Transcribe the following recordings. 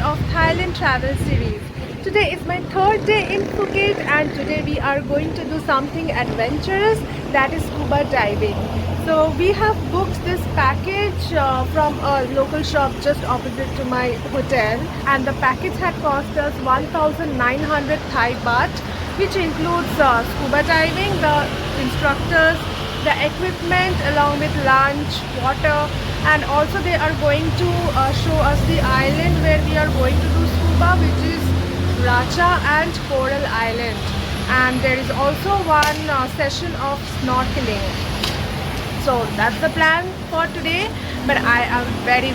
of Thailand travel series. Today is my third day in Phuket and today we are going to do something adventurous, that is scuba diving. So we have booked this package from a local shop just opposite to my hotel, and the package had cost us 1,900 Thai Baht, which includes scuba diving, the instructors, the equipment along with lunch, water, and also they are going to show us the island where we are going to do scuba, which is Racha and Coral Island. And there is also one session of snorkeling. So that's the plan for today, but I am very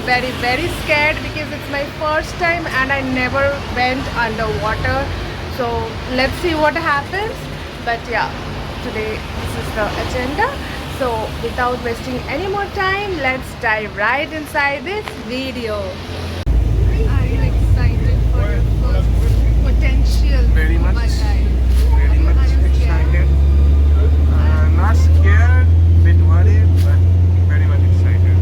scared because it's my first time and I never went underwater. So let's see what happens. But yeah, today this is the agenda. So without wasting any more time, let's dive right inside this video. Are you excited for your first potential Very much. scuba dive? Very much Are you scared? excited. Not scared, bit worried, but very much excited.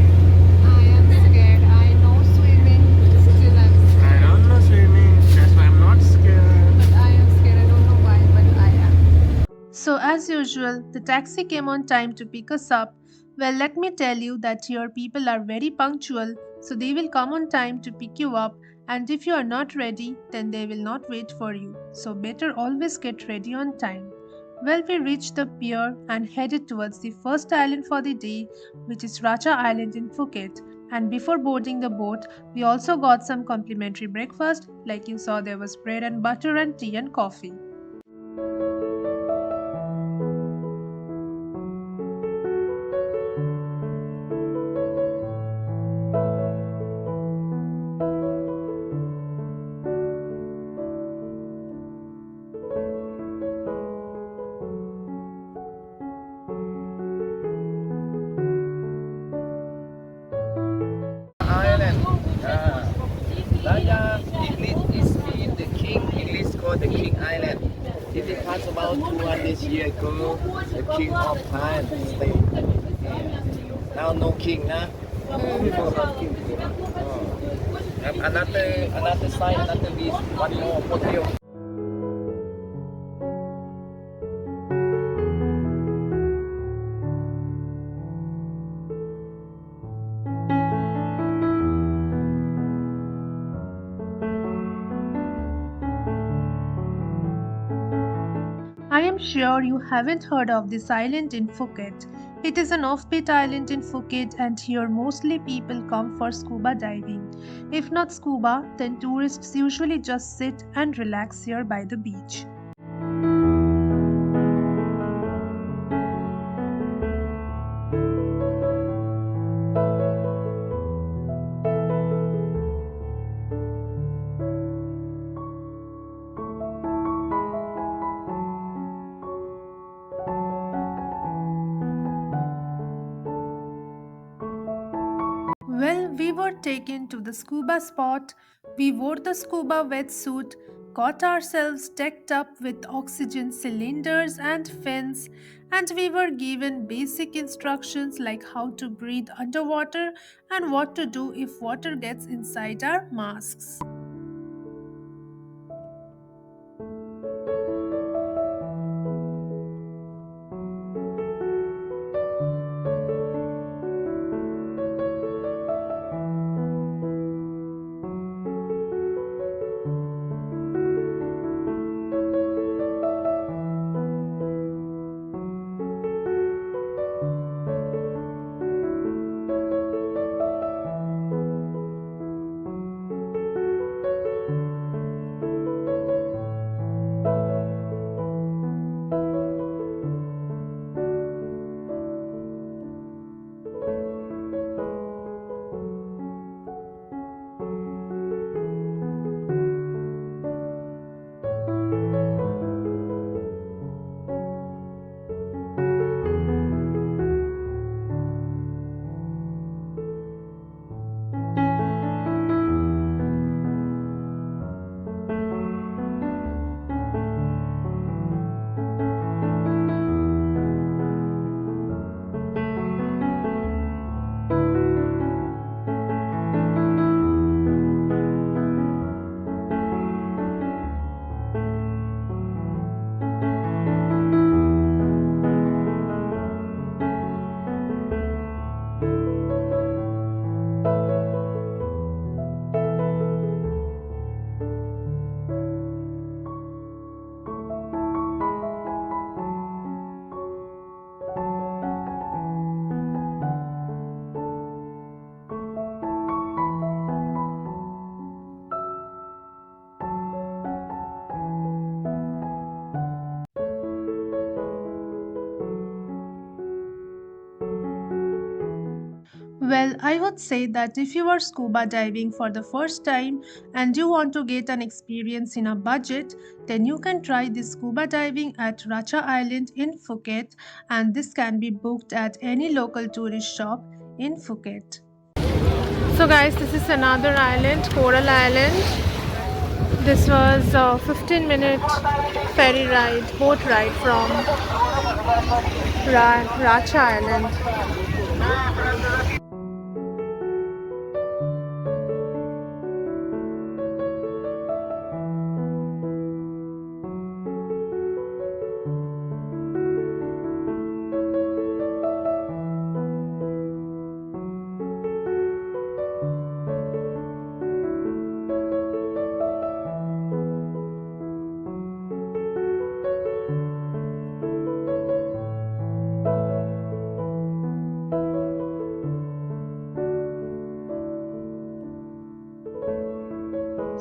I am scared. I know swimming, still I'm I scared. don't know swimming, that's why I'm not scared. But I am scared. I don't know why, but I am. So as usual, the taxi came on time to pick us up. Well, let me tell you that here people are very punctual, so they will come on time to pick you up, and if you are not ready, then they will not wait for you. So better always get ready on time. Well, we reached the pier and headed towards the first island for the day, which is Racha Island in Phuket. And before boarding the boat, we also got some complimentary breakfast. Like you saw, there was bread and butter and tea and coffee. Island. Raja English is mean the king. English called the King Island. It is past about 200 years ago. The king of Thailand stayed here. Now no king, nah. Before no king. Oh. Another side, another beach, one more hotel. I am sure you haven't heard of this island in Phuket. It is an offbeat island in Phuket, and here mostly people come for scuba diving. If not scuba, then tourists usually just sit and relax here by the beach. Well, we were taken to the scuba spot. We wore the scuba wetsuit, got ourselves decked up with oxygen cylinders and fins, and we were given basic instructions like how to breathe underwater and what to do if water gets inside our masks. Well, I would say that if you are scuba diving for the first time and you want to get an experience in a budget, then you can try this scuba diving at Racha Island in Phuket, and this can be booked at any local tourist shop in Phuket. So guys, this is another island, Coral Island. This was a 15-minute ferry ride, boat ride from Racha Island.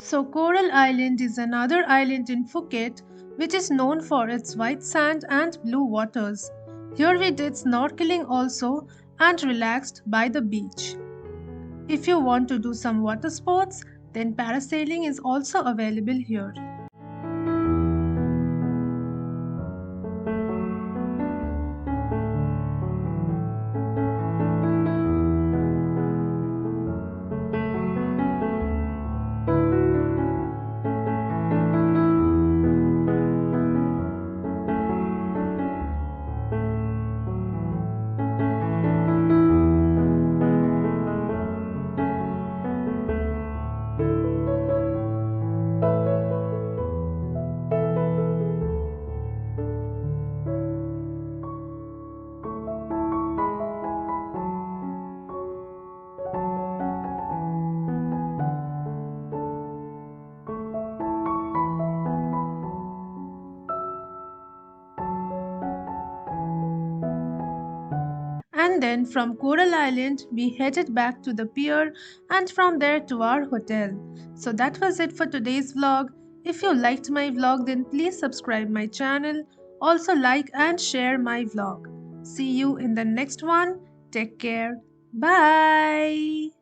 So, Coral Island is another island in Phuket which is known for its white sand and blue waters. Here we did snorkeling also and relaxed by the beach. If you want to do some water sports, then parasailing is also available here. And then from Coral Island, we headed back to the pier and from there to our hotel. So that was it for today's vlog. If you liked my vlog, then please subscribe my channel. Also like and share my vlog. See you in the next one. Take care. Bye.